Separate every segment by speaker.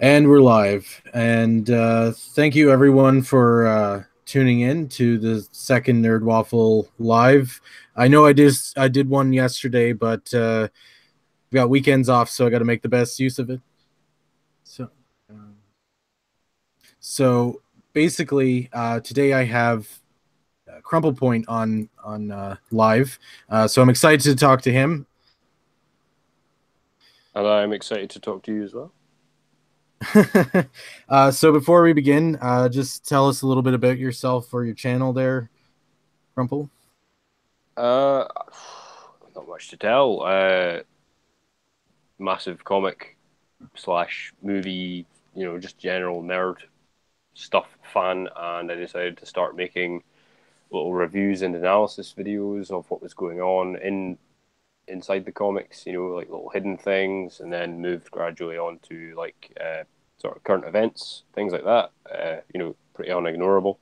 Speaker 1: And we're live. And thank you everyone for tuning in to the second Nerd Waffle live. I know I did one yesterday, but we got weekends off, so I got to make the best use of it. So, um, so basically, today I have Crumplepoint on live. So I'm excited to talk to him.
Speaker 2: And I'm excited to talk to you as well.
Speaker 1: So before we begin, just tell us a little bit about yourself or your channel there, Crumple.
Speaker 2: Uh, Not much to tell. Massive comic slash movie, just general nerd stuff fan, and I decided to start making little reviews and analysis videos of what was going on inside the comics, like little hidden things, and then moved gradually on to sort of current events, things like that. Pretty unignorable.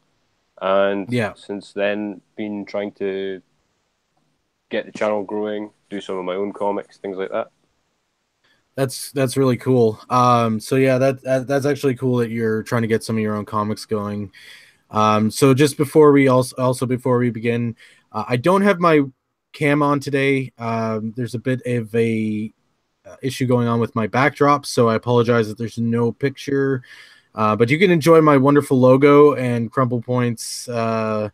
Speaker 2: And
Speaker 1: Yeah,
Speaker 2: since then, been trying to get the channel growing, do some of my own comics, things like that.
Speaker 1: that's really cool. So yeah, that's actually cool that you're trying to get some of your own comics going. So just before we also before we begin, I don't have my cam on today. There's a bit of a issue going on with my backdrop, so I apologize that there's no picture. But you can enjoy my wonderful logo and Crumplepoints,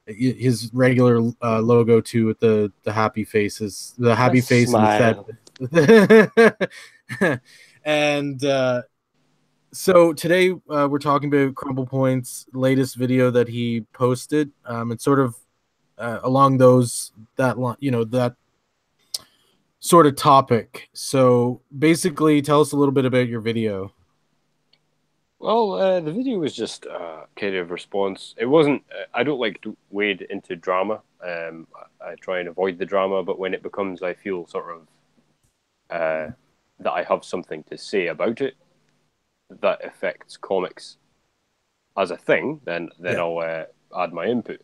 Speaker 1: his regular logo too, with the happy faces, the
Speaker 2: The
Speaker 1: happy face and the sad.
Speaker 2: smile.
Speaker 1: And so today we're talking about Crumplepoint's latest video that he posted. And sort of along that sort of topic. So basically, tell us a little bit about your video.
Speaker 2: Well, the video was just kind of response. It wasn't. I don't like to wade into drama. I try and avoid the drama, but when it becomes, I feel sort of that I have something to say about it that affects comics as a thing, then
Speaker 1: Yeah.
Speaker 2: I'll add my input.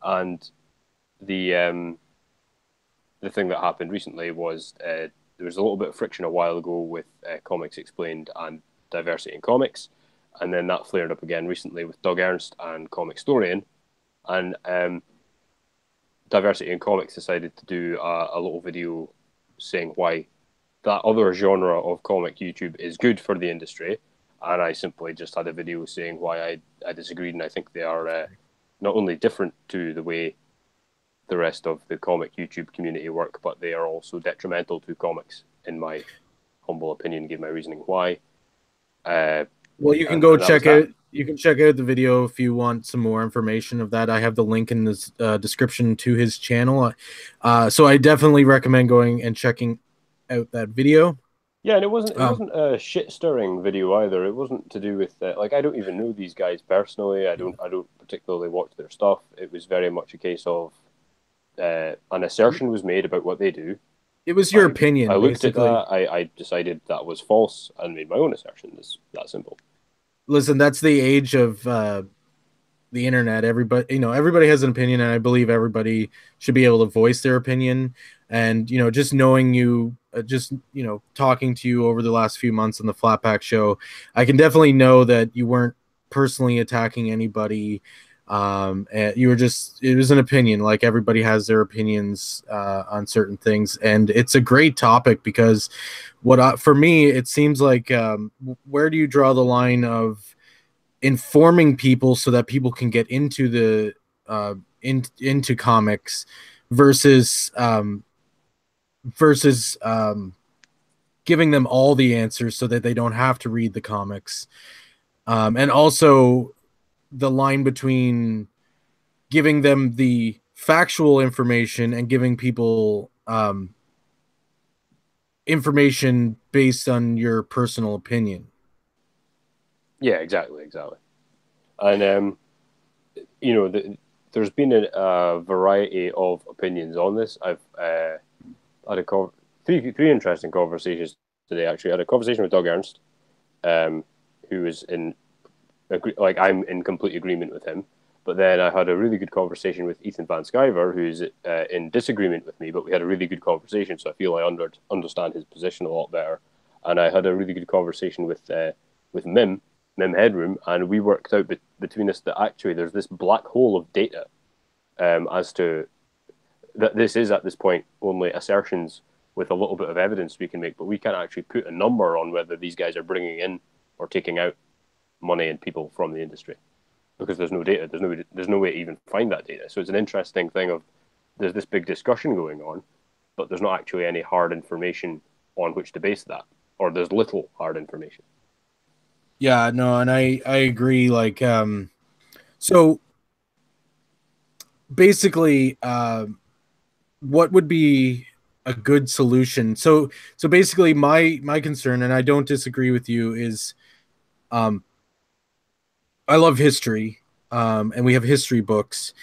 Speaker 2: And the the thing that happened recently was there was a little bit of friction a while ago with Comics Explained and Diversity in Comics, and then that flared up again recently with Doug Ernst and Comic Storian, and Diversity in Comics decided to do a little video saying why that other genre of comic YouTube is good for the industry, and I simply just had a video saying why I disagreed, and I think they are not only different to the way the rest of the comic YouTube community work, but they are also detrimental to comics, in my humble opinion. Give my reasoning why.
Speaker 1: Well, you can
Speaker 2: And
Speaker 1: go
Speaker 2: that was
Speaker 1: check
Speaker 2: that.
Speaker 1: out. You can check out the video if you want some more information of that. I have the link in this description to his channel. So I definitely recommend going and checking out that video.
Speaker 2: Yeah, and it
Speaker 1: Um,
Speaker 2: wasn't a shit stirring video either. It wasn't to do with like I don't even know these guys personally. I don't particularly watch their stuff. It was very much a case of an assertion was made about what they do.
Speaker 1: it was your
Speaker 2: I I
Speaker 1: opinion,
Speaker 2: looked at
Speaker 1: basically.
Speaker 2: that. I decided that was false and made my own assertion. It's that simple.
Speaker 1: Listen, that's the age of the internet. Everybody has an opinion, and I believe everybody should be able to voice their opinion. And just knowing you, just talking to you over the last few months on the Flatpack show, I can definitely know that you weren't personally attacking anybody. And you were it was an opinion. Like, everybody has their opinions on certain things, and it's a great topic because for me, it seems like, where do you draw the line of informing people so that people can get into the into comics versus versus giving them all the answers so that they don't have to read the comics, and also the line between giving them the factual information and giving people information based on your personal opinion.
Speaker 2: Yeah, exactly. And there's been a variety of opinions on this. I've had three interesting conversations today. Actually, I had a conversation with Doug Ernst, who was like I'm in complete agreement with him. But then I had a really good conversation with Ethan Van Sciver, who's in disagreement with me. But we had a really good conversation, so I feel I understand his position a lot better. and I had a really good conversation with Mim Headroom, and we worked out between us that actually there's this black hole of data as to that this is at this point only assertions with a little bit of evidence we can make, but we can't actually put a number on whether these guys are bringing in or taking out money and people from the industry because there's no data. There's no way to even find that data. So it's an interesting thing of there's this big discussion going on, but there's not actually any hard information on which to base that, or there's little hard information.
Speaker 1: Yeah, no, and I agree. Like, so basically, what would be a good solution? So basically, my concern, and I don't disagree with you, is um, I love history, and we have history books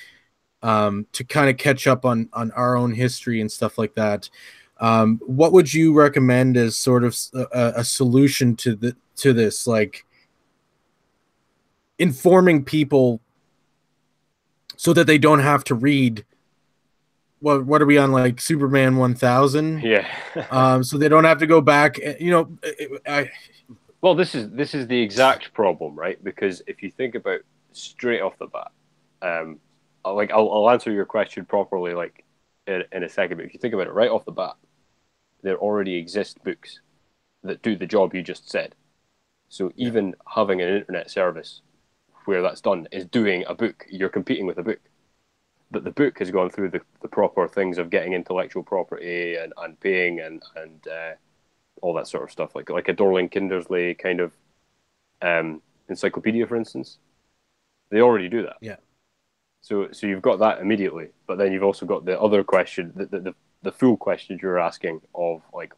Speaker 1: to kind of catch up on our own history and stuff like that. What would you recommend as sort of a solution to this, like informing people so that they don't have to read what are we on, like Superman 1000?
Speaker 2: Yeah.
Speaker 1: So they don't have to go back,
Speaker 2: Well, this is the exact problem, right? Because if you think about straight off the bat, I'll answer your question properly, like in a second. But if you think about it right off the bat, there already exist books that do the job you just said. So even having an internet service where that's done is doing a book. You're competing with a book. But the book has gone through the proper things of getting intellectual property and paying and all that sort of stuff, like a Dorling Kindersley kind of encyclopedia, for instance. They already do that.
Speaker 1: Yeah.
Speaker 2: So you've got that immediately, but then you've also got the other question, the full question you're asking of like,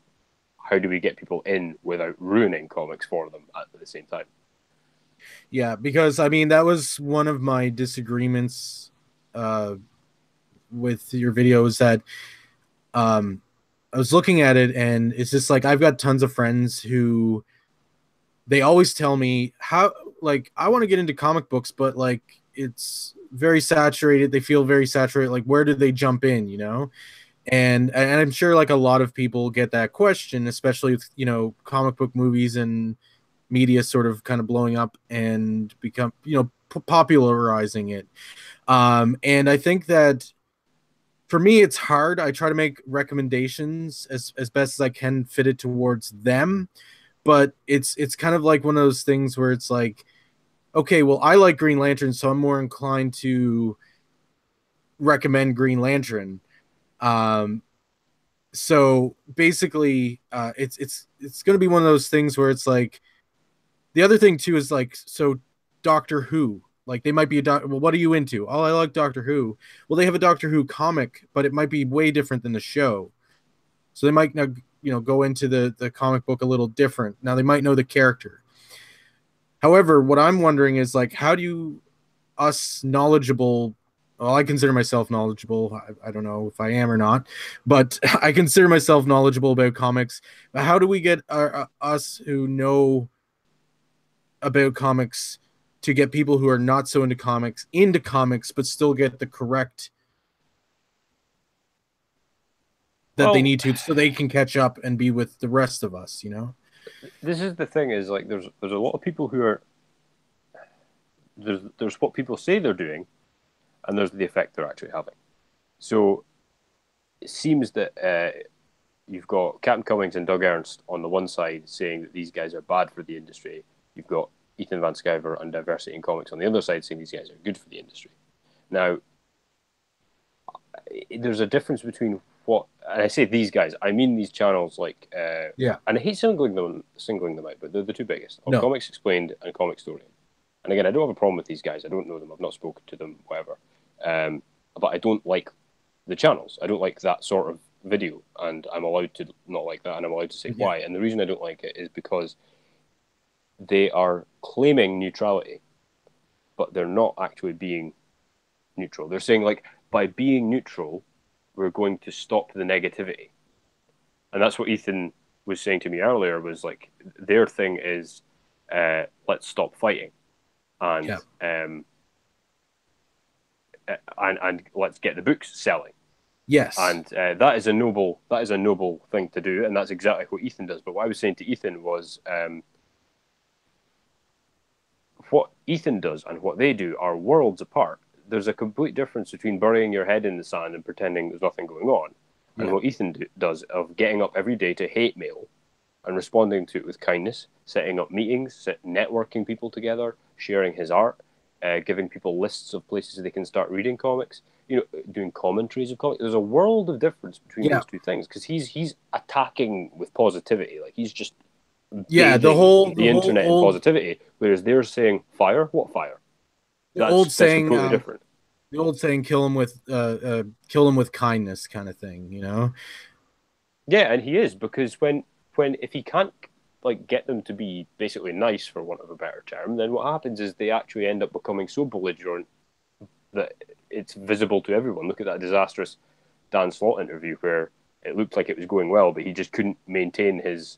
Speaker 2: how do we get people in without ruining comics for them at the same time?
Speaker 1: Yeah, because I mean that was one of my disagreements uh, with your videos that I was looking at it and it's just like I've got tons of friends who they always tell me how, like, I want to get into comic books, but like it's very saturated. They feel very saturated. Like, where do they jump in, you know? And I'm sure like a lot of people get that question, especially with, comic book movies and media sort of kind of blowing up and become, popularizing it. And I think that for me, it's hard. I try to make recommendations as best as I can, fit it towards them. But it's kind of like one of those things where it's like, okay, well, I like Green Lantern, so I'm more inclined to recommend Green Lantern. Um, so basically, it's going to be one of those things where it's like, the other thing too is like, so Doctor Who, like they might be well, what are you into? Oh, I like Doctor Who. Well, they have a Doctor Who comic, but it might be way different than the show. So they might now, go into the comic book a little different. Now they might know the character. However, what I'm wondering is like, how do you, us knowledgeable, well, I consider myself knowledgeable. I don't know if I am or not, but I consider myself knowledgeable about comics. How do we get us who know about comics to get people who are not so into comics, but still get the correct that they
Speaker 2: Well,
Speaker 1: need to, so they can catch up and be with the rest of us, you know?
Speaker 2: this is the thing is like there's a lot of people who are there's what people say they're doing, and there's the effect they're actually having. So it seems that you've got Captain Cummings and Doug Ernst on the one side saying that these guys are bad for the industry. You've got Ethan Van Sciver and Diversity in Comics on the other side saying these guys are good for the industry. Now, there's a difference between what, and I say these guys, I mean these channels like,
Speaker 1: Yeah.
Speaker 2: and I hate singling them out, but they're the two biggest,
Speaker 1: No.
Speaker 2: Comics Explained and Comic Story. And again, I don't have a problem with these guys. I don't know them. I've not spoken to them, whatever. But I don't like the channels. I don't like that sort of video, and I'm allowed to not like that, and I'm allowed to say why. And the reason I don't like it is because they are claiming neutrality, but they're not actually being neutral. They're saying, like, by being neutral, we're going to stop the negativity. And that's what Ethan was saying to me earlier, was like, their thing is, let's stop fighting. And and let's get the books selling.
Speaker 1: Yes.
Speaker 2: And that is a noble thing to do, and that's exactly what Ethan does. But what I was saying to Ethan was, what Ethan does and what they do are worlds apart. There's a complete difference between burying your head in the sand and pretending there's nothing going on, and
Speaker 1: Yeah.
Speaker 2: what Ethan does of getting up every day to hate mail and responding to it with kindness, setting up meetings, networking people together, sharing his art, giving people lists of places they can start reading comics, doing commentaries of comics. There's a world of difference between
Speaker 1: Yeah.
Speaker 2: those two things because he's attacking with positivity, like he's just
Speaker 1: Yeah. The
Speaker 2: bathing
Speaker 1: whole the
Speaker 2: the
Speaker 1: whole
Speaker 2: internet in
Speaker 1: old
Speaker 2: positivity, whereas they're saying fire. What fire?
Speaker 1: the
Speaker 2: That's
Speaker 1: old
Speaker 2: that's
Speaker 1: saying
Speaker 2: completely different.
Speaker 1: the old saying kill him with kindness kind of thing, you know.
Speaker 2: Yeah, and he is because when if he can't like get them to be basically nice for want of a better term, then what happens is they actually end up becoming so belligerent that it's visible to everyone. Look at that disastrous Dan Slott interview where it looked like it was going well, but he just couldn't maintain his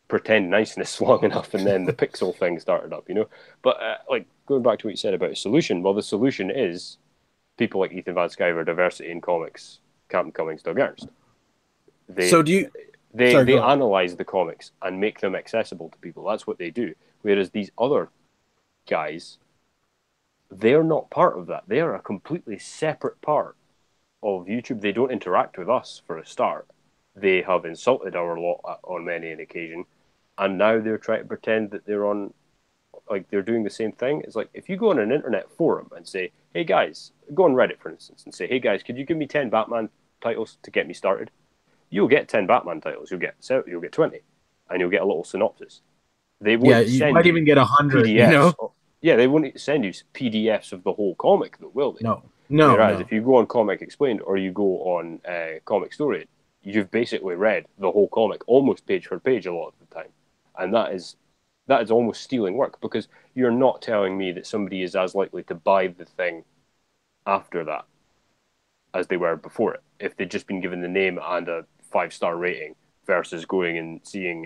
Speaker 2: pretend niceness long enough, and then the pixel thing started up. But like going back to what you said about a solution, well, the solution is people like Ethan Van Sciver, diversity in comics, Captain Cummings, Doug Ernst. They
Speaker 1: So do you
Speaker 2: they
Speaker 1: sorry,
Speaker 2: they
Speaker 1: go ahead.
Speaker 2: analyze the comics and make them accessible to people. That's what they do. Whereas these other guys, they're not part of that. They are a completely separate part of YouTube. They don't interact with us for a start. They have insulted our lot on many an occasion, and now they're trying to pretend that they're on, like they're doing the same thing. It's like if you go on an internet forum and say, "Hey guys," go on Reddit for instance and say, "Hey guys, could you give me 10 Batman titles to get me started?" You'll get 10 Batman titles. You'll get 20, and you'll get a little synopsis. They
Speaker 1: Yeah,
Speaker 2: won't
Speaker 1: you
Speaker 2: send
Speaker 1: might
Speaker 2: you
Speaker 1: even get 100, you
Speaker 2: PDFs.
Speaker 1: know.
Speaker 2: Yeah, they won't send you PDFs of the whole comic, though, will they?
Speaker 1: No. No,
Speaker 2: Whereas
Speaker 1: no.
Speaker 2: if you go on Comic Explained or you go on Comic Story, you've basically read the whole comic almost page for page a lot of the time, and that is almost stealing work because you're not telling me that somebody is as likely to buy the thing after that as they were before it if they'd just been given the name and a 5-star rating versus going and seeing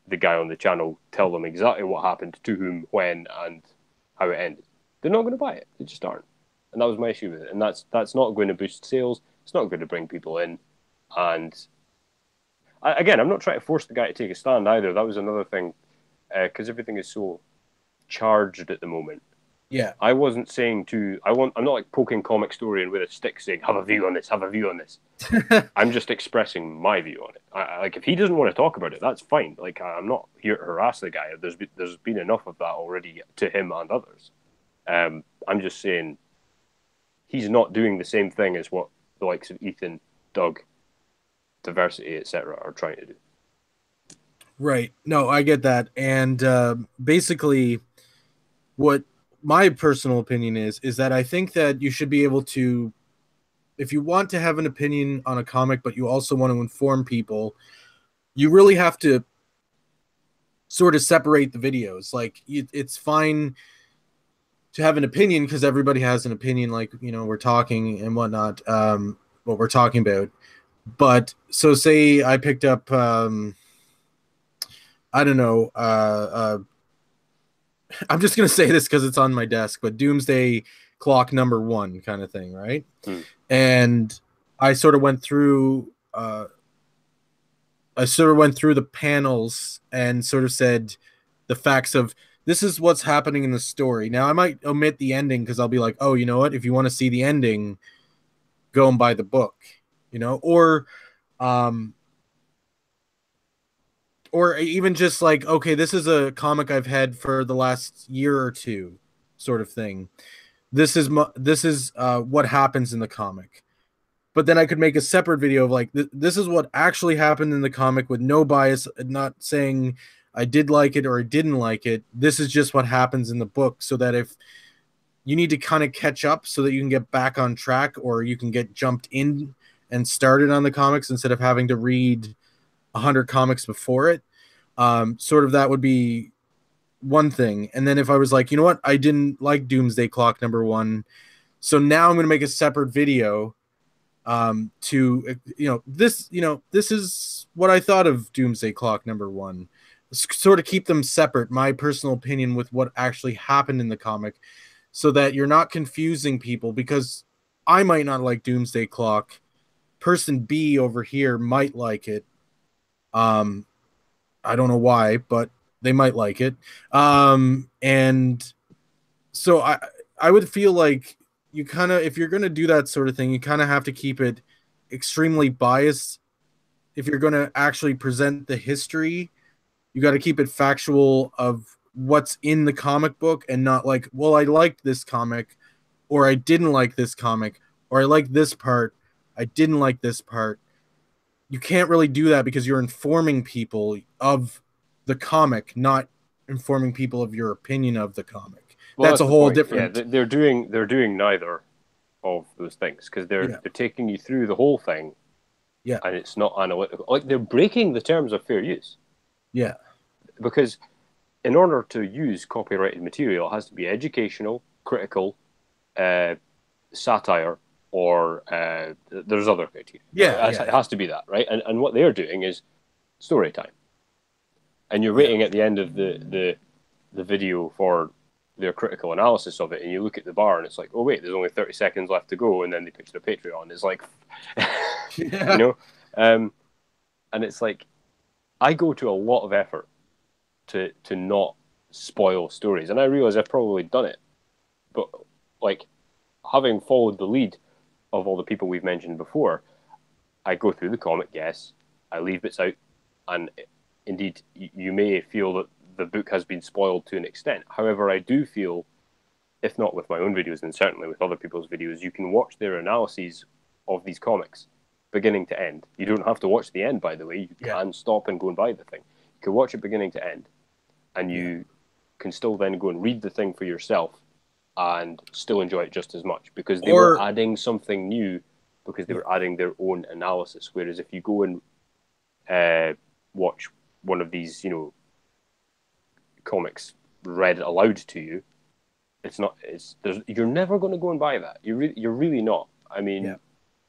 Speaker 2: the guy on the channel tell them exactly what happened to whom, when, and how it ended. They're not going to buy it. They just aren't. And that was my issue with it. And that's not going to boost sales. It's not going to bring people in. And again, I'm not trying to force the guy to take a stand either. That was another thing because everything is so charged at the moment.
Speaker 1: Yeah.
Speaker 2: I wasn't saying I'm not like poking Comic Story and with a stick saying, have a view on this, have a view on this. I'm just expressing my view on it. Like if he doesn't want to talk about it, that's fine. Like I'm not here to harass the guy. There's been enough of that already to him and others. I'm just saying he's not doing the same thing as what the likes of Ethan, Doug, diversity, etc., are trying to do.
Speaker 1: Right. No, I get that. And basically what my personal opinion is that I think that you should be able to, if you want to have an opinion on a comic but you also want to inform people, you really have to sort of separate the videos. Like it's fine to have an opinion because everybody has an opinion, like, you know, we're talking and whatnot, what we're talking about. But so say I picked up I don't know, I'm just gonna say this because it's on my desk, but Doomsday Clock #1 kind of thing, right?
Speaker 2: Hmm.
Speaker 1: And I sort of went through the panels and sort of said the facts of this is what's happening in the story. Now I might omit the ending because I'll be like, oh, you know what? If you want to see the ending, go and buy the book, you know, um, or even just like, okay, this is a comic I've had for the last year or two, sort of thing. This is what happens in the comic. But then I could make a separate video of like this is what actually happened in the comic with no bias, not saying I did like it or I didn't like it. This is just what happens in the book, so that if you need to kind of catch up so that you can get back on track or you can get jumped in and started on the comics instead of having to read 100 comics before it. Sort of that would be one thing. And then if I was like, you know what, I didn't like Doomsday Clock #1, so now I'm going to make a separate video to this is what I thought of Doomsday Clock #1. Sort of keep them separate, my personal opinion with what actually happened in the comic, so that you're not confusing people, because I might not like Doomsday Clock. Person B over here might like it. Um, I don't know why, but they might like it. And so I would feel like you kind of, if you're going to do that sort of thing, you kind of have to keep it extremely biased. If you're going to actually present the history, you got to keep it factual of what's in the comic book and not like, well, I liked this comic or I didn't like this comic or I like this part, I didn't like this part. You can't really do that because you're informing people of the comic, not informing people of your opinion of the comic.
Speaker 2: Well,
Speaker 1: That's
Speaker 2: that's
Speaker 1: a
Speaker 2: the
Speaker 1: whole
Speaker 2: point. Yeah,
Speaker 1: different.
Speaker 2: they're doing neither of those things because
Speaker 1: Yeah,
Speaker 2: they're taking you through the whole thing,
Speaker 1: yeah,
Speaker 2: and it's not analytical. Like they're breaking the terms of fair use
Speaker 1: yeah,
Speaker 2: because in order to use copyrighted material, it has to be educational, critical, uh, satire, or there's other criteria.
Speaker 1: yeah, yeah,
Speaker 2: It has to be that, right? And what they're doing is story time, and you're
Speaker 1: yeah.
Speaker 2: waiting at the end of the video for their critical analysis of it, and you look at the bar, and it's like, oh wait, there's only 30 seconds left to go, and then they pitch their Patreon. It's like, you
Speaker 1: Yeah.
Speaker 2: know, and it's like, I go to a lot of effort to not spoil stories, and I realize I've probably done it, but like having followed the lead of all the people we've mentioned before, I go through the comic, yes, I leave bits out, and indeed, you may feel that the book has been spoiled to an extent. However, I do feel, if not with my own videos, then certainly with other people's videos, you can watch their analyses of these comics, beginning to end. You don't have to watch the end, by the way. You
Speaker 1: Yeah,
Speaker 2: can stop and go and buy the thing. You can watch it beginning to end, and
Speaker 1: yeah.
Speaker 2: you can still then go and read the thing for yourself and still enjoy it just as much because they were
Speaker 1: Or
Speaker 2: adding something new because they
Speaker 1: yeah,
Speaker 2: were adding their own analysis. Whereas if you go and watch one of these, comics read aloud to you, it's not. You're never going to go and buy that. You're really not. I
Speaker 1: yeah,
Speaker 2: mean,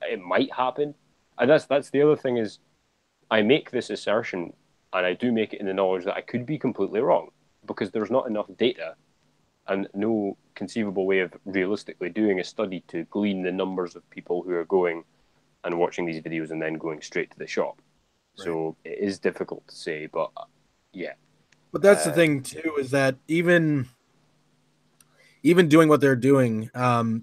Speaker 2: it might happen, and that's the other thing is I make this assertion, and I do make it in the knowledge that I could be completely wrong because there's not enough data and no conceivable way of realistically doing a study to glean the numbers of people who are going and watching these videos and then going straight to the shop.
Speaker 1: right.
Speaker 2: So it is difficult to say, but yeah,
Speaker 1: But that's the thing too, is that even doing what they're doing,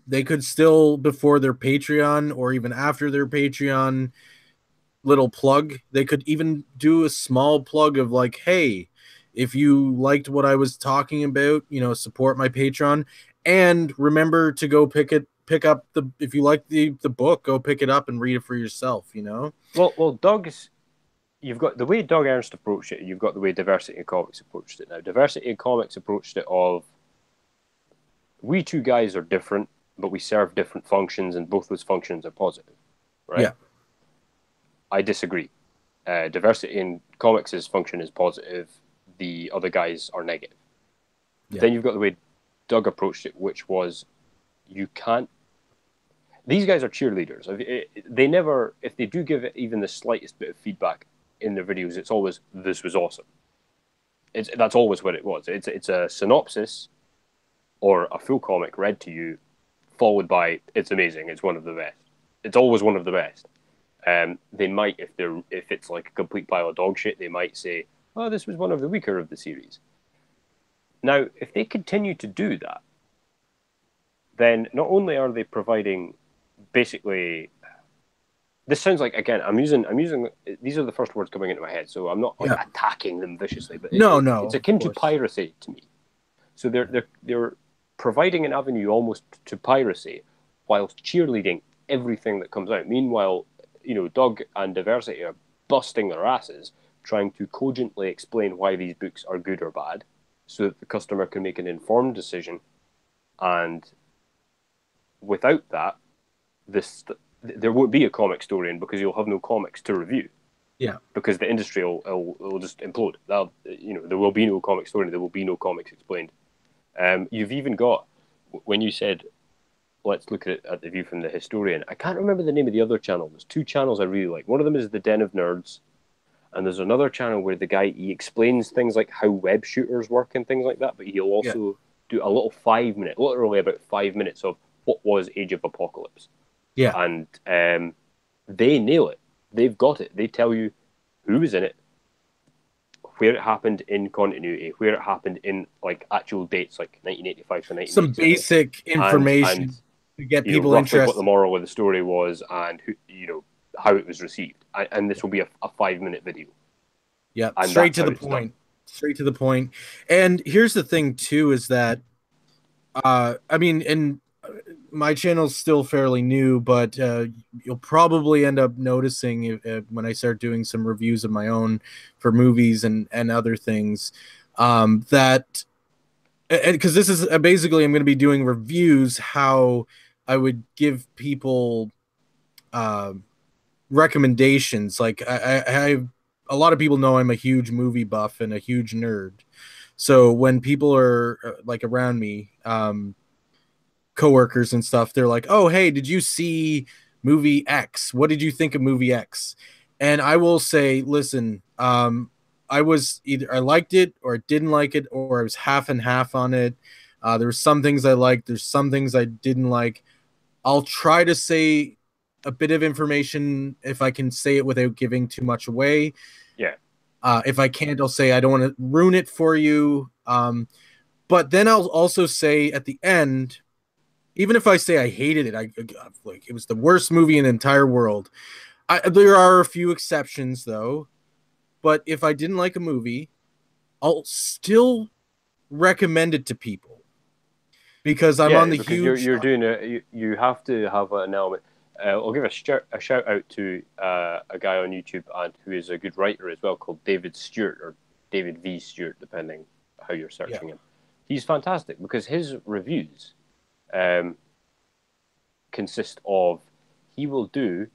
Speaker 1: they could still before their Patreon or even after their Patreon little plug, they could even do a small plug of like, hey, if you liked what I was talking about, support my Patreon and remember to go pick up the if you like the book, go pick it up and read it for yourself.
Speaker 2: well, Doug's you've got the way Doug Ernst approached it, and you've got the way Diversity in Comics approached it. Now, Diversity in Comics approached it of we two guys are different, but we serve different functions, and both those functions are positive, right?
Speaker 1: Yeah.
Speaker 2: I disagree. Diversity in Comics' function is positive. The other guys are negative.
Speaker 1: Yeah.
Speaker 2: Then you've got the way Doug approached it, which was you can't. These guys are cheerleaders. They never, if they do give it even the slightest bit of feedback in their videos, it's always this was awesome. That's always what it was. It's a synopsis or a full comic read to you, followed by it's amazing. It's one of the best. It's always one of the best. They might, if it's like a complete pile of dog shit, they might say, "Oh, this was one of the weaker of the series." Now, if they continue to do that, then not only are they providing basically this sounds like again I'm using these are the first words coming into my head, so I'm not like
Speaker 1: Yeah.
Speaker 2: attacking them viciously, but
Speaker 1: No,
Speaker 2: it's
Speaker 1: of
Speaker 2: akin to
Speaker 1: course.
Speaker 2: piracy to me. So they're providing an avenue almost to piracy whilst cheerleading everything that comes out. Meanwhile, Doug and Diversity are busting their asses trying to cogently explain why these books are good or bad, so that the customer can make an informed decision. And without that, there won't be a comic historian because you'll have no comics to review
Speaker 1: Yeah.
Speaker 2: because the industry will just implode. There will be no comic historian. There will be no comics explained. You've even got when you said let's look at the view from the historian. I can't remember the name of the other channel. There's two channels I really like. One of them is the Den of Nerds, and there's another channel where the guy he explains things like how web shooters work and things like that. But he'll
Speaker 1: Yeah.
Speaker 2: also do a little 5 minute, literally about 5 minutes of what was Age of Apocalypse.
Speaker 1: Yeah.
Speaker 2: and they nail it. They've got it. They tell you who was in it, where it happened in continuity, where it happened in like actual dates, like 1985 to
Speaker 1: Some
Speaker 2: 1987,
Speaker 1: basic
Speaker 2: and
Speaker 1: information to get
Speaker 2: you know
Speaker 1: people
Speaker 2: roughly what the
Speaker 1: interested.
Speaker 2: moral of the story was and who, you know how it was received. And this will be a 5 minute video,
Speaker 1: Yeah,
Speaker 2: and
Speaker 1: straight
Speaker 2: that's
Speaker 1: to
Speaker 2: how
Speaker 1: the
Speaker 2: it's done.
Speaker 1: point. Straight to the point. And here's the thing too is that I mean, and my channel's still fairly new, but you'll probably end up noticing when I start doing some reviews of my own for movies and other things, that because this is basically I'm going to be doing reviews how I would give people uh, recommendations. Like a lot of people know I'm a huge movie buff and a huge nerd. So when people are like around me, coworkers and stuff, they're like, "Oh, hey, did you see movie X? What did you think of movie X?" And I will say, "Listen, I was either I liked it or I didn't like it, or I was half and half on it. There were some things I liked, there's some things I didn't like. I'll try to say a bit of information if I can say it without giving too much away.
Speaker 2: Yeah,
Speaker 1: If I can't, I'll say I don't want to ruin it for you. But then I'll also say at the end, even if I say I hated it, I like it was the worst movie in the entire world. There are a few exceptions though, but if I didn't like a movie, I'll still recommend it to people because I'm on
Speaker 2: yeah,
Speaker 1: the
Speaker 2: because you're
Speaker 1: huge.
Speaker 2: you're doing it. You have to have an element. I'll give a shout out to a guy on YouTube and who is a good writer as well called David Stewart or David V Stewart, depending how you're
Speaker 1: Yeah,
Speaker 2: searching him. He's fantastic because his reviews um, consist of he will do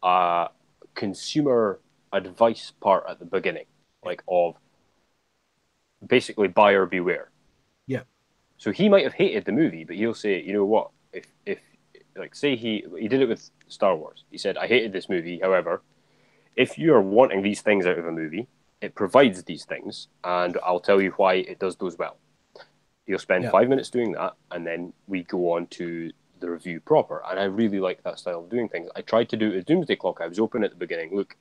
Speaker 2: a consumer advice part at the beginning, like of basically buyer beware.
Speaker 1: yeah,
Speaker 2: So he might have hated the movie, but he'll say, you know what, if like say he did it with Star Wars. He said, I hated this movie. However, if you are wanting these things out of a movie, it provides these things, and I'll tell you why it does those well. He'll spend
Speaker 1: yeah,
Speaker 2: 5 minutes doing that, and then we go on to the review proper. And I really like that style of doing things. I tried to do it as Doomsday Clock. I was open at the beginning. Look,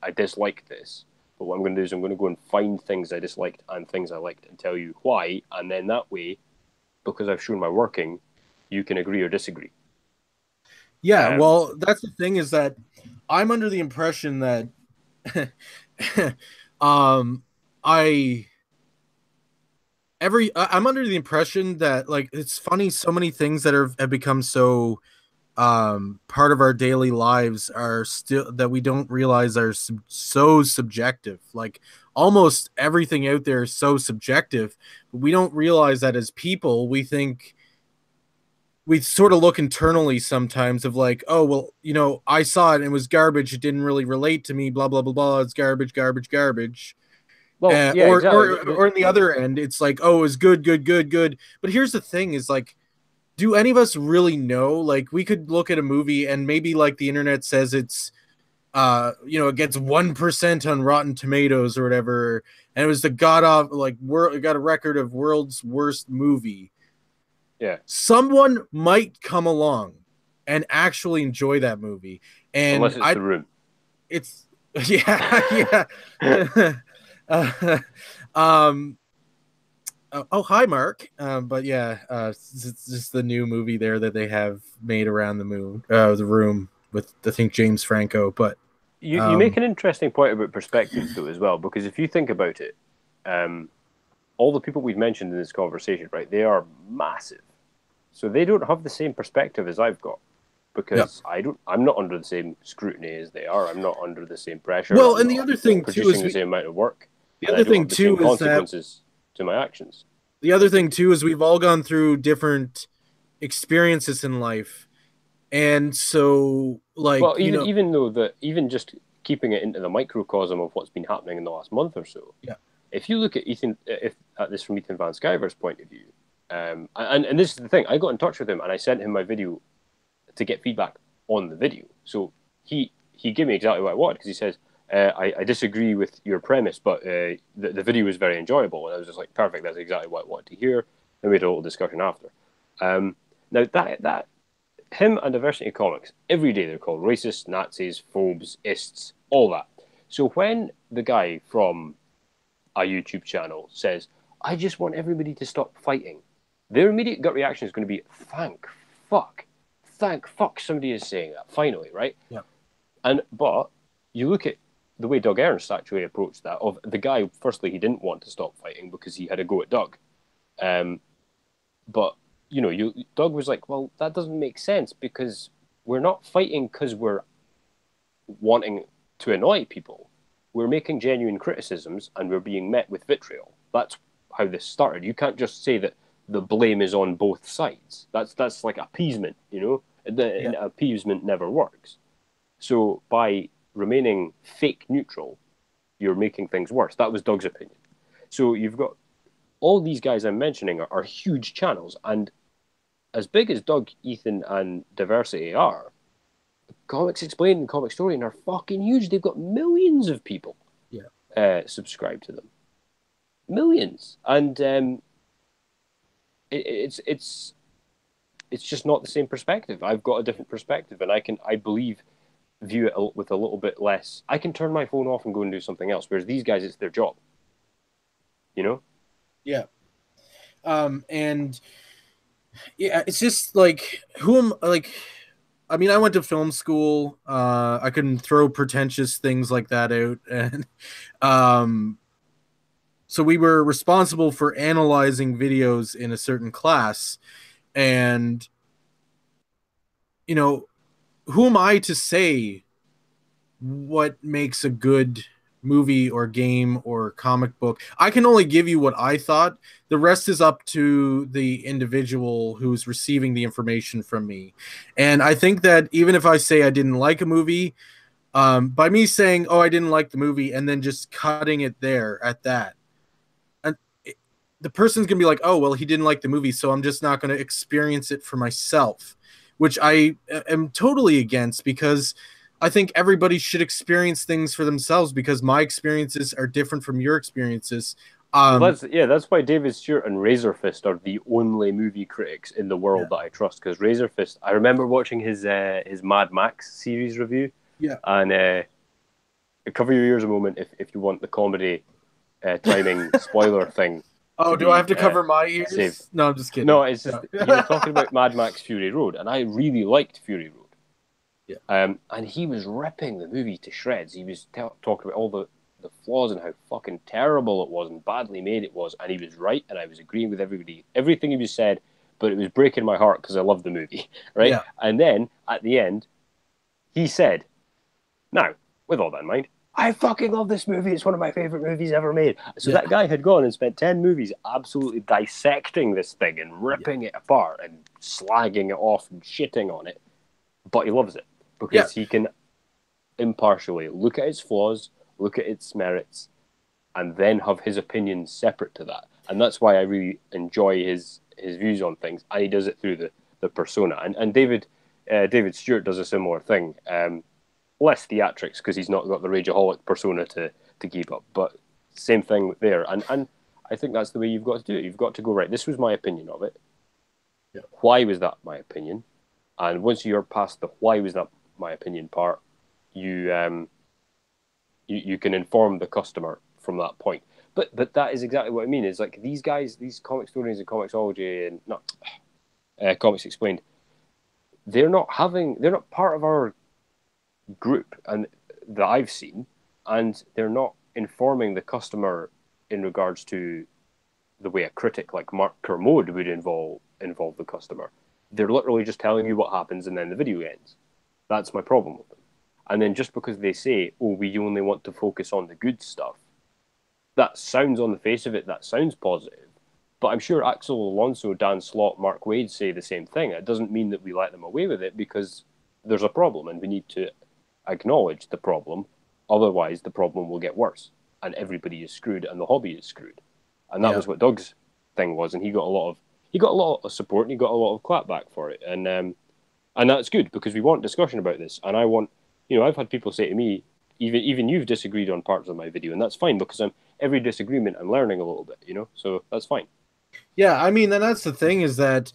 Speaker 2: I disliked this, but what I'm going to do is I'm going to go and find things I disliked and things I liked and tell you why. And then that way, because I've shown my working, you can agree or disagree.
Speaker 1: yeah.
Speaker 2: Um,
Speaker 1: Well, that's the thing is that I'm under the impression that um I I'm under the impression that like it's funny so many things that have become so part of our daily lives are still that we don't realize are so subjective. Like almost everything out there is so subjective, but we don't realize that as people we think we sort of look internally sometimes of like, oh well, you know, I saw it and it was garbage, it didn't really relate to me, blah blah blah blah, it's garbage garbage garbage.
Speaker 2: well, yeah,
Speaker 1: Or,
Speaker 2: exactly.
Speaker 1: or on the other end, it's like, oh, it's good, good, good, good. But here's the thing: is like, do any of us really know? Like, we could look at a movie and maybe like the internet says it's, you know, it gets 1% on Rotten Tomatoes or whatever, and it was the god of like world, it got a record of world's worst movie.
Speaker 2: Yeah,
Speaker 1: Someone might come along and actually enjoy that movie, and
Speaker 2: unless it's the room.
Speaker 1: it's yeah, yeah. uh, um, oh, hi, Mark. But yeah, it's just the new movie there that they have made around the moon, the room with I think James Franco. But
Speaker 2: You make
Speaker 1: um,
Speaker 2: an interesting point about perspective though as well, because if you think about it, um, all the people we've mentioned in this conversation, right, they are massive. So they don't have the same perspective as I've got
Speaker 1: yeah.
Speaker 2: because I'm not under the same scrutiny as they are. I'm not under the same pressure.
Speaker 1: Well,
Speaker 2: I'm
Speaker 1: and the
Speaker 2: not
Speaker 1: other thing too
Speaker 2: producing
Speaker 1: is
Speaker 2: the same amount of work
Speaker 1: the
Speaker 2: and I
Speaker 1: other
Speaker 2: don't
Speaker 1: thing
Speaker 2: have the same
Speaker 1: too is that
Speaker 2: consequences to my actions.
Speaker 1: we've all gone through different experiences in life, and so
Speaker 2: Well,
Speaker 1: like you know,
Speaker 2: even though that even just keeping it into the microcosm of what's been happening in the last month or so,
Speaker 1: yeah,
Speaker 2: if you look at Ethan, if at this from Ethan Van Sciver's point of view, and this is the thing, I got in touch with him and I sent him my video to get feedback on the video. So he gave me exactly what I wanted because he says I disagree with your premise, but the video was very enjoyable, and I was just like, perfect, that's exactly what I wanted to hear. And we had a little discussion after. Now that him and Diversity Comics, every day they're called racists, Nazis, phobes, ists, all that. So when the guy from a YouTube channel says, I just want everybody to stop fighting, their immediate gut reaction is going to be, thank fuck somebody is saying that, finally, right?
Speaker 1: Yeah.
Speaker 2: But you look at the way Doug Ernst actually approached that, of the guy, firstly, he didn't want to stop fighting because he had a go at Doug. But Doug was like, well, that doesn't make sense because we're not fighting because we're wanting to annoy people. We're making genuine criticisms and we're being met with vitriol. That's how this started. You can't just say that the blame is on both sides. That's like appeasement,
Speaker 1: Yeah.
Speaker 2: Appeasement never works. So by remaining fake neutral, you're making things worse. That was Doug's opinion. So you've got all these guys I'm mentioning are huge channels, and as big as Doug, Ethan, and Diversity are, Comics Explained and Comic Story are fucking huge. They've got millions of people subscribe to them, millions, and it's just not the same perspective. I've got a different perspective, and I believe view it with a little bit less. I can turn my phone off and go and do something else, whereas these guys, it's their job.
Speaker 1: Yeah. And yeah, it's just like, who am like, I mean, I went to film school. I can throw pretentious things like that out, and so we were responsible for analyzing videos in a certain class, and who am I to say what makes a good movie or game or comic book? I can only give you what I thought. The rest is up to the individual who's receiving the information from me. And I think that even if I say I didn't like a movie, by me saying, oh, I didn't like the movie, and then just cutting it there at that, and the person's going to be like, oh, well, he didn't like the movie, so I'm just not going to experience it for myself, which I am totally against, because I think everybody should experience things for themselves, because my experiences are different from your experiences.
Speaker 2: Well, that's why David Stewart and Razor Fist are the only movie critics in the world that I trust. Because Razor Fist, I remember watching his Mad Max series review.
Speaker 1: Yeah.
Speaker 2: And cover your ears a moment if you want the comedy timing spoiler thing.
Speaker 1: Oh, do I have to cover my ears?
Speaker 2: Saved.
Speaker 1: No, I'm just kidding.
Speaker 2: No, it's just he was talking about Mad Max Fury Road, and I really liked Fury Road.
Speaker 1: Yeah.
Speaker 2: And he was ripping the movie to shreds. He was talking about all the flaws and how fucking terrible it was and badly made it was, and he was right, and I was agreeing with everything he was said, but it was breaking my heart because I loved the movie, right?
Speaker 1: Yeah.
Speaker 2: And then at the end, he said, "Now, with all that in mind, I fucking love this movie. It's one of my favorite movies ever made." So that guy had gone and spent 10 movies absolutely dissecting this thing and ripping it apart and slagging it off and shitting on it, but he loves it because he can impartially look at its flaws, look at its merits, and then have his opinions separate to that. And that's why I really enjoy his views on things. And he does it through the persona. And David Stewart does a similar thing. Less theatrics because he's not got the rageaholic persona to keep up. But same thing there. And I think that's the way you've got to do it. You've got to go, right, this was my opinion of it.
Speaker 1: Yeah.
Speaker 2: Why was that my opinion? And once you're past the why was that my opinion part, you can inform the customer from that point. But that is exactly what I mean. Is like these guys, these comic stories and Comixology and not Comics Explained, they're not part of our group and that I've seen, and they're not informing the customer in regards to the way a critic like Mark Kermode would involve the customer. They're literally just telling you what happens and then the video ends. That's my problem with them. And then just because they say, oh, we only want to focus on the good stuff, that sounds on the face of it, that sounds positive. But I'm sure Axel Alonso, Dan Slott, Mark Waid say the same thing. It doesn't mean that we let them away with it because there's a problem and we need to acknowledge the problem. Otherwise, the problem will get worse and everybody is screwed and the hobby is screwed. And that was what Doug's thing was. And he got a lot of support and he got a lot of clapback for it. And that's good because we want discussion about this. And I want, I've had people say to me, even you've disagreed on parts of my video, and that's fine because every disagreement I'm learning a little bit, so that's fine.
Speaker 1: Yeah, I mean, and that's the thing is that,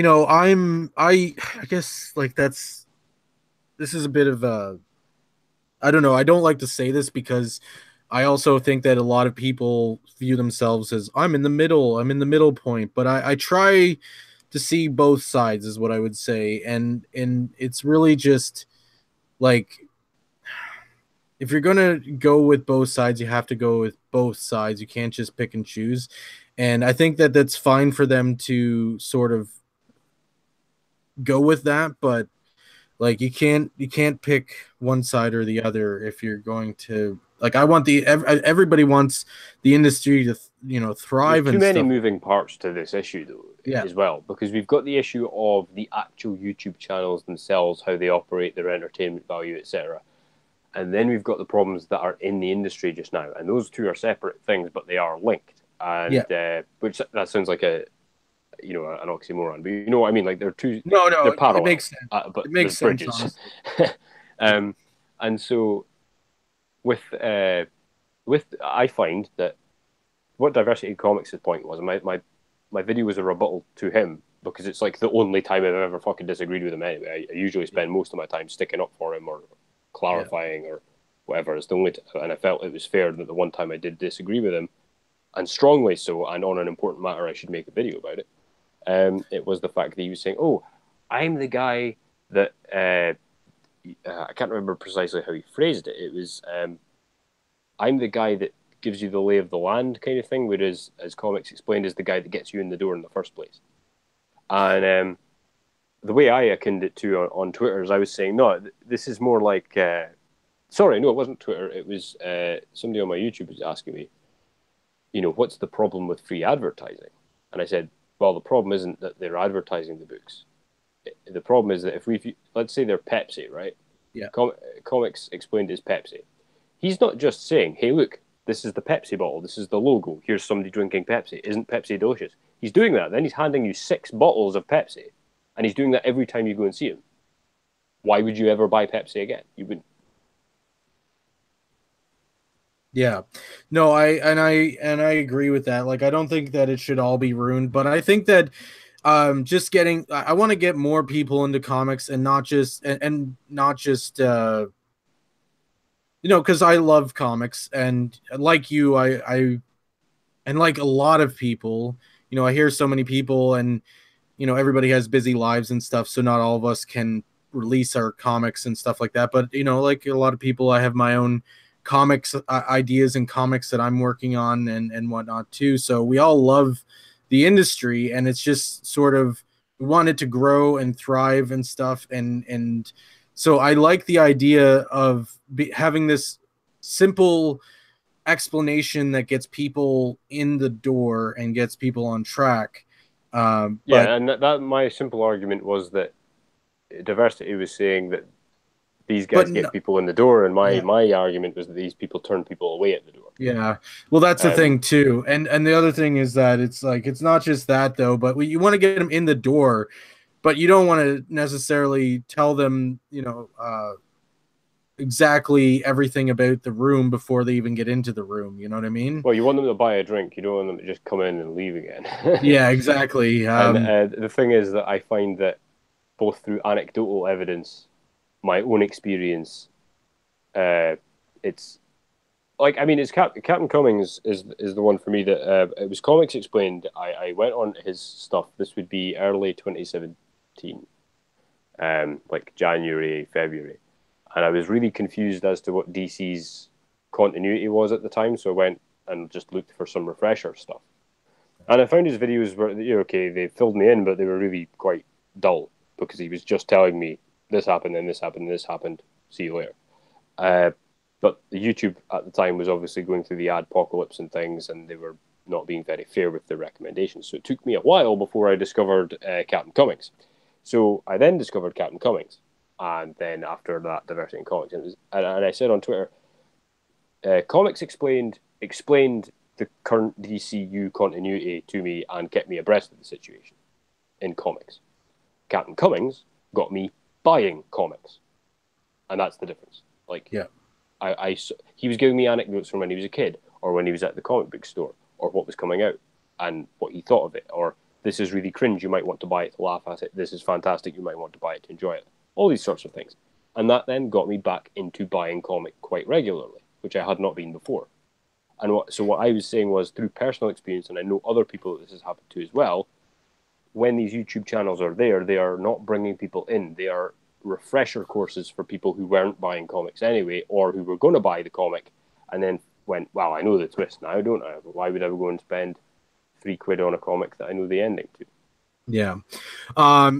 Speaker 1: I guess like this is a bit of a, I don't know. I don't like to say this because I also think that a lot of people view themselves as I'm in the middle. I'm in the middle point, but I try to see both sides is what I would say, and it's really just like if you're gonna go with both sides, you have to go with both sides. You can't just pick and choose. And I think that that's fine for them to sort of go with that, but like you can't pick one side or the other if you're going to like I want everybody wants the industry to
Speaker 2: There's
Speaker 1: thrive
Speaker 2: too
Speaker 1: and
Speaker 2: many
Speaker 1: stuff.
Speaker 2: moving parts to this issue, though,
Speaker 1: Yeah.
Speaker 2: as well, because we've got the issue of the actual YouTube channels themselves, how they operate, their entertainment value, etc. And then we've got the problems that are in the industry just now, and those two are separate things, but they are linked.
Speaker 1: Yeah.
Speaker 2: And which that sounds like a an oxymoron, but you know what I mean. Like
Speaker 1: No,
Speaker 2: they're
Speaker 1: no, it
Speaker 2: parallel,
Speaker 1: makes sense.
Speaker 2: but
Speaker 1: It
Speaker 2: there's
Speaker 1: makes sense,
Speaker 2: bridges.
Speaker 1: honestly. Yeah.
Speaker 2: um, and so with I find that what diversity in comics' point was my video was a rebuttal to him because it's like the only time I've ever fucking disagreed with him anyway. I usually
Speaker 1: Yeah.
Speaker 2: spend most of my time sticking up for him or
Speaker 1: Yeah.
Speaker 2: clarifying or whatever. It's the only and I felt it was fair that the one time I did disagree with him, and strongly so, and on an important matter, I should make a video about it. It was the fact that he was saying, "Oh, I'm the guy that I can't remember precisely how he phrased it. It was I'm the guy that gives you the lay of the land kind of thing, whereas as comics explained is the guy that gets you in the door in the first place." And the way I akined it to on Twitter is I was saying, no, this is more like sorry, no, it wasn't Twitter. It was somebody on my YouTube was asking me, what's the problem with free advertising? And I said, well, the problem isn't that they're advertising the books. The problem is that if let's say they're Pepsi, right?
Speaker 1: Yeah.
Speaker 2: Comics explained as Pepsi. He's not just saying, hey, look, this is the Pepsi bottle. This is the logo. Here's somebody drinking Pepsi. Isn't Pepsi delicious? He's doing that. Then he's handing you 6 bottles of Pepsi. And he's doing that every time you go and see him. Why would you ever buy Pepsi again? You wouldn't.
Speaker 1: Yeah. No, I agree with that. Like I don't think that it should all be ruined, but I think that just getting I want to get more people into comics and not just and not just because I love comics and like you, I and like a lot of people, I hear so many people and everybody has busy lives and stuff, so not all of us can release our comics and stuff like that. But like a lot of people, I have my own comics ideas and comics that I'm working on and whatnot too. So we all love the industry, and it's just sort of we want it to grow and thrive and stuff. And so I like the idea of having this simple explanation that gets people in the door and gets people on track. But
Speaker 2: Yeah, and that my simple argument was that diversity was saying that these
Speaker 1: but
Speaker 2: guys
Speaker 1: no,
Speaker 2: get people in the door, and my
Speaker 1: yeah,
Speaker 2: my argument was that these people turn people away at the door.
Speaker 1: yeah. Well, that's the
Speaker 2: Um,
Speaker 1: thing too, and the other thing is that it's like it's not just that though, but you want to get them in the door, but you don't want to necessarily tell them, exactly everything about the room before they even get into the room. You know what I mean?
Speaker 2: well, you want them to buy a drink. You don't want them to just come in and leave again.
Speaker 1: Yeah, exactly.
Speaker 2: And the thing is that I find that both through anecdotal evidence, my own experience, it's like I mean, it's Captain Cummings is the one for me that it was Comics Explained. I went on his stuff. This would be early 2017, like January, February, and I was really confused as to what DC's continuity was at the time. So I went and just looked for some refresher stuff, and I found his videos were okay. They filled me in, but they were really quite dull because he was just telling me this happened and this happened and this happened. See you later. Uh, but the YouTube at the time was obviously going through the apocalypse and things, and they were not being very fair with their recommendations. So it took me a while before I discovered Captain Cummings. So I then discovered Captain Cummings, and then after that, Diversity in Comics. And I said on Twitter, Comics explained the current DCU continuity to me and kept me abreast of the situation in comics. Captain Cummings got me buying comics, and that's the difference. Like,
Speaker 1: Yeah.
Speaker 2: he was giving me anecdotes from when he was a kid, or when he was at the comic book store, or what was coming out, and what he thought of it, or This is really cringe. You might want to buy it to laugh at it. This is fantastic. You might want to buy it to enjoy it. All these sorts of things. And that then got me back into buying comic quite regularly, which I had not been before. And what I was saying was, through personal experience, and I know other people that this has happened to as well, when these YouTube channels are there, they are not bringing people in. They are refresher courses for people who weren't buying comics anyway, or who were going to buy the comic and then went, well, I know the twist now, don't I? Why would I go and spend £3 on a comic that I know the ending to?
Speaker 1: Yeah.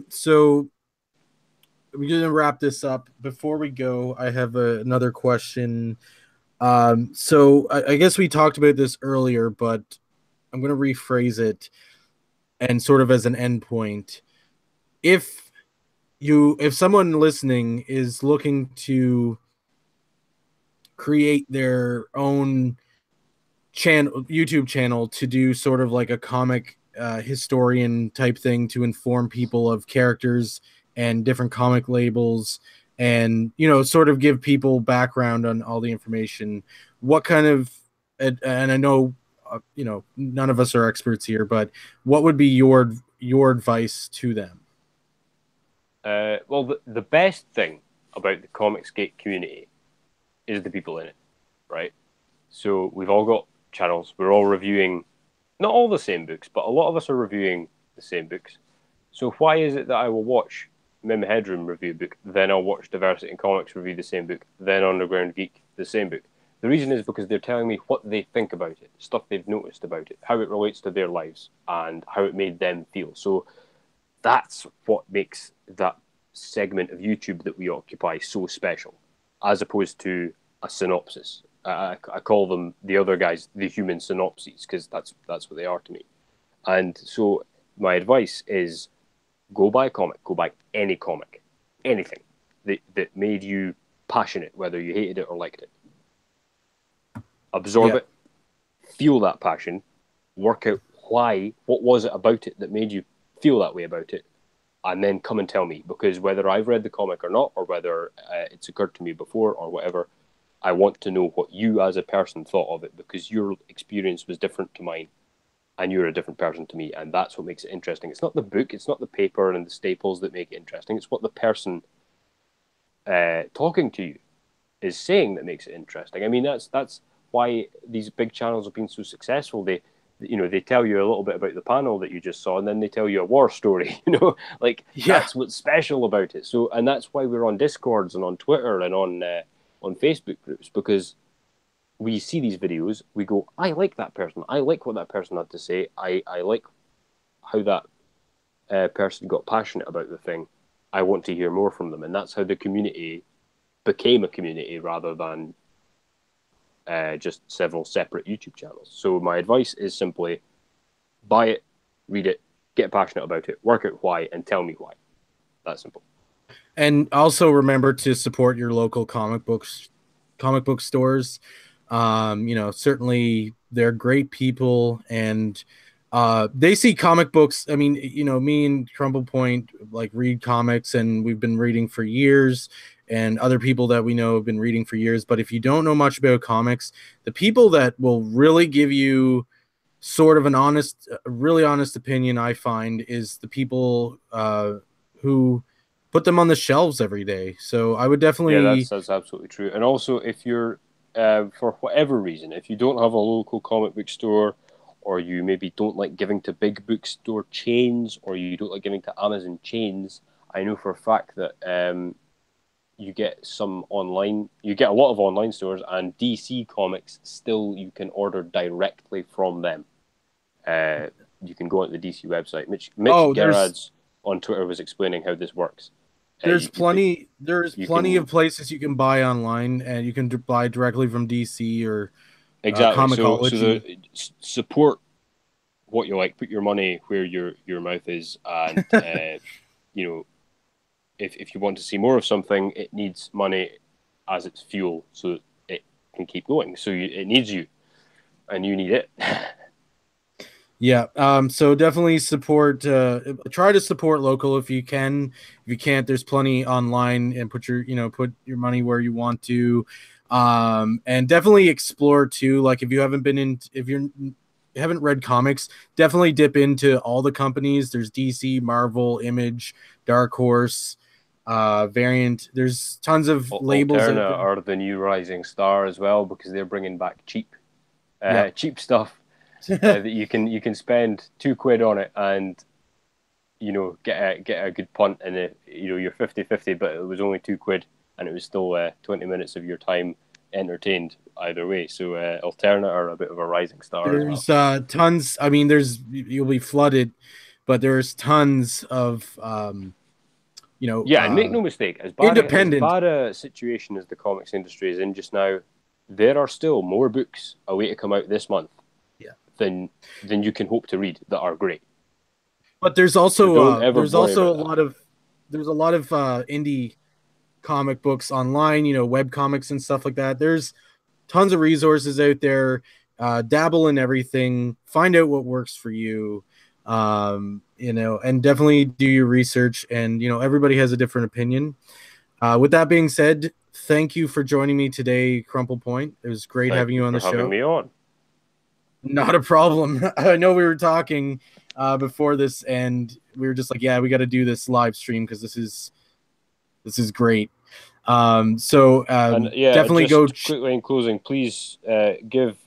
Speaker 1: So we're going to wrap this up. Before we go, I have another question. So I guess we talked about this earlier, but I'm going to rephrase it and sort of as an endpoint. If someone listening is looking to create their own YouTube channel to do sort of like a comic historian type thing to inform people of characters and different comic labels, and sort of give people background on all the information, what kind of, and I know none of us are experts here, but what would be your advice to them?
Speaker 2: Well, the best thing about the Comicsgate community is the people in it, right? So we've all got channels. We're all reviewing not all the same books, but a lot of us are reviewing the same books. So why is it that I will watch Mim Headroom review a book, then I'll watch Diversity in Comics review the same book, then Underground Geek the same book? The reason is because they're telling me what they think about it, stuff they've noticed about it, how it relates to their lives, and how it made them feel. So that's what makes that segment of YouTube that we occupy so special, as opposed to a synopsis. I call them, the other guys, the human synopses, because that's what they are to me. And so my advice is, go buy a comic, go buy any comic, anything that made you passionate, whether you hated it or liked it. Absorb it, feel that passion, work out why, what was it about it that made you feel that way about it, and then come and tell me, because whether I've read the comic or not, or whether it's occurred to me before or whatever, I want to know what you as a person thought of it, because your experience was different to mine, and you're a different person to me, and that's what makes it interesting. It's not the book, it's not the paper and the staples that make it interesting, it's what the person talking to you is saying that makes it interesting. I mean, that's why these big channels have been so successful. They tell you a little bit about the panel that you just saw, and then they tell you a war story. That's what's special about it. So, and that's why we're on Discords and on Twitter and on Facebook groups, because we see these videos, we go, I like that person. I like what that person had to say. I like how that person got passionate about the thing. I want to hear more from them. And that's how the community became a community rather than just several separate YouTube channels. So my advice is simply buy it, read it, get passionate about it, work out why, and tell me why. That simple.
Speaker 1: And also remember to support your local comic book stores. Certainly they're great people, and they see comic books. I mean, me and Crumplepoint read comics, and we've been reading for years, and other people that we know have been reading for years. But if you don't know much about comics, the people that will really give you sort of really honest opinion, I find, is the people who put them on the shelves every day. So I would definitely...
Speaker 2: Yeah, that's absolutely true. And also, if you're, for whatever reason, if you don't have a local comic book store, or you maybe don't like giving to big bookstore chains, or you don't like giving to Amazon chains, I know for a fact that you get a lot of online stores, and DC Comics still, you can order directly from them. You can go on the DC website. Mitch Gerard's on Twitter was explaining how this works.
Speaker 1: There's plenty of places you can buy online, and you can buy directly from DC or
Speaker 2: exactly.
Speaker 1: Comixology.
Speaker 2: So support what you like. Put your money where your mouth is, and if you want to see more of something, it needs money as its fuel, so it can keep going. So it needs you, and you need it.
Speaker 1: Yeah. So definitely support. Try to support local if you can. If you can't, there's plenty online, and put your money where you want to. And definitely explore too. Like if you're haven't read comics, definitely dip into all the companies. There's DC, Marvel, Image, Dark Horse, Variant. There's tons of labels
Speaker 2: Alterna
Speaker 1: out there.
Speaker 2: are the new rising star as well because they're bringing back
Speaker 1: Yeah.
Speaker 2: cheap stuff that you can spend £2 on it and get a good punt and you're 50-50, but it was only £2 and it was still 20 minutes of your time entertained either way. So Alterna are a bit of a rising star as well.
Speaker 1: There's tons. I mean, you'll be flooded, but there's tons of
Speaker 2: Yeah, and make no mistake,
Speaker 1: independent.
Speaker 2: bad a situation as the comics industry is in just now, there are still more books away to come out this month
Speaker 1: Yeah.
Speaker 2: than you can hope to read that are great.
Speaker 1: But there's
Speaker 2: So
Speaker 1: also
Speaker 2: don't ever
Speaker 1: there's
Speaker 2: worry
Speaker 1: also a
Speaker 2: about that.
Speaker 1: lot of indie comic books online, web comics and stuff like that. There's tons of resources out there. Dabble in everything, find out what works for you. And definitely do your research, and everybody has a different opinion. With that being said, thank you for joining me today, Crumplepoint. It was great
Speaker 2: Thank
Speaker 1: having
Speaker 2: you
Speaker 1: you on
Speaker 2: for
Speaker 1: the
Speaker 2: having
Speaker 1: show.
Speaker 2: me on.
Speaker 1: Not a problem. I know we were talking before this, and we were just like, yeah, we got to do this live stream because this is great. So
Speaker 2: And yeah,
Speaker 1: definitely go.
Speaker 2: just quickly in closing, please give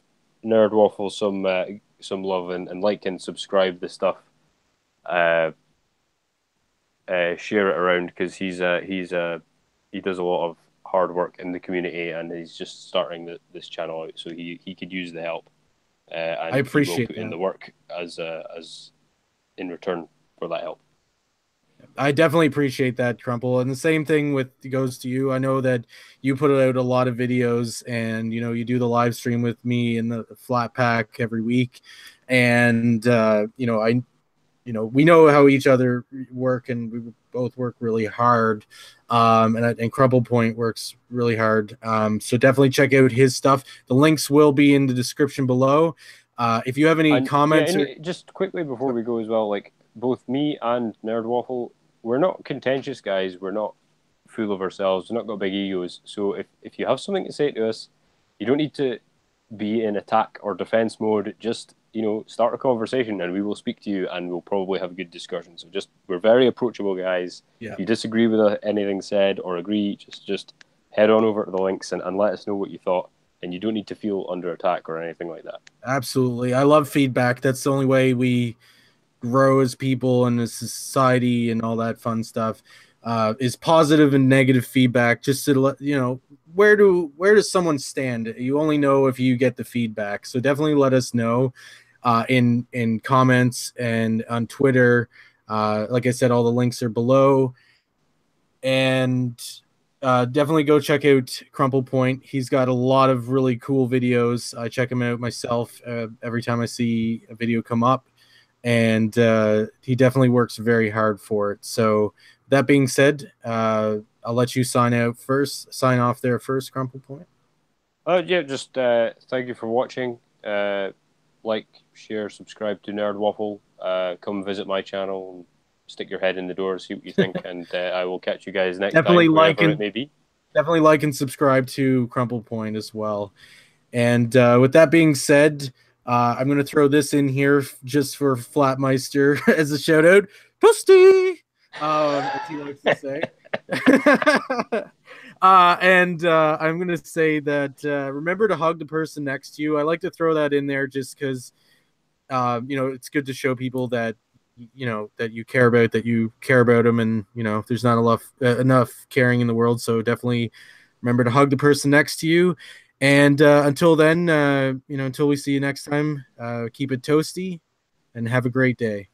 Speaker 2: Nerd Waffle some love and like and subscribe the stuff. Share it around because he does a lot of hard work in the community and he's just starting this channel out, so he could use the help. And
Speaker 1: I
Speaker 2: he will
Speaker 1: appreciate
Speaker 2: put in
Speaker 1: that.
Speaker 2: the work as in return for that help.
Speaker 1: I definitely appreciate that, Crumple. And the same thing goes to you. I know that you put out a lot of videos, and you do the live stream with me in the flat pack every week, and we know how each other work, and we both work really hard. And Crumplepoint works really hard. So definitely check out his stuff. The links will be in the description below. If you have any
Speaker 2: And yeah,
Speaker 1: comments,
Speaker 2: and just quickly before we go as well, like both me and Nerd Waffle, we're not contentious guys. We're not full of ourselves. We're not got big egos. So if you have something to say to us, you don't need to be in attack or defense mode. Just start a conversation, and we will speak to you, and we'll probably have a good discussion. So we're very approachable guys.
Speaker 1: Yeah.
Speaker 2: If you disagree with anything said or agree, just head on over to the links and let us know what you thought. And you don't need to feel under attack or anything like that.
Speaker 1: Absolutely. I love feedback. That's the only way we grow as people and as society and all that fun stuff. Is positive and negative feedback, just to let where does someone stand. You only know if you get the feedback, so definitely let us know in comments and on Twitter. Like I said, all the links are below, and definitely go check out Crumplepoint. He's got a lot of really cool videos. I check him out myself every time I see a video come up, and he definitely works very hard for it. So that being said, I'll let you sign off there first, Crumplepoint.
Speaker 2: Yeah, just thank you for watching. Like, share, subscribe to Nerd Waffle. Come visit my channel and stick your head in the door, see what you think, and I will catch you guys next
Speaker 1: Definitely
Speaker 2: time, wherever it may be.
Speaker 1: Definitely like and subscribe to Crumplepoint as well. And with that being said, I'm going to throw this in here just for Flatmeister as a shout out. Toasty! As he likes to say. And I'm going to say that remember to hug the person next to you. I like to throw that in there just because, it's good to show people that, that you care about them, and, there's not enough caring in the world. So definitely remember to hug the person next to you. And until then, until we see you next time, keep it toasty and have a great day.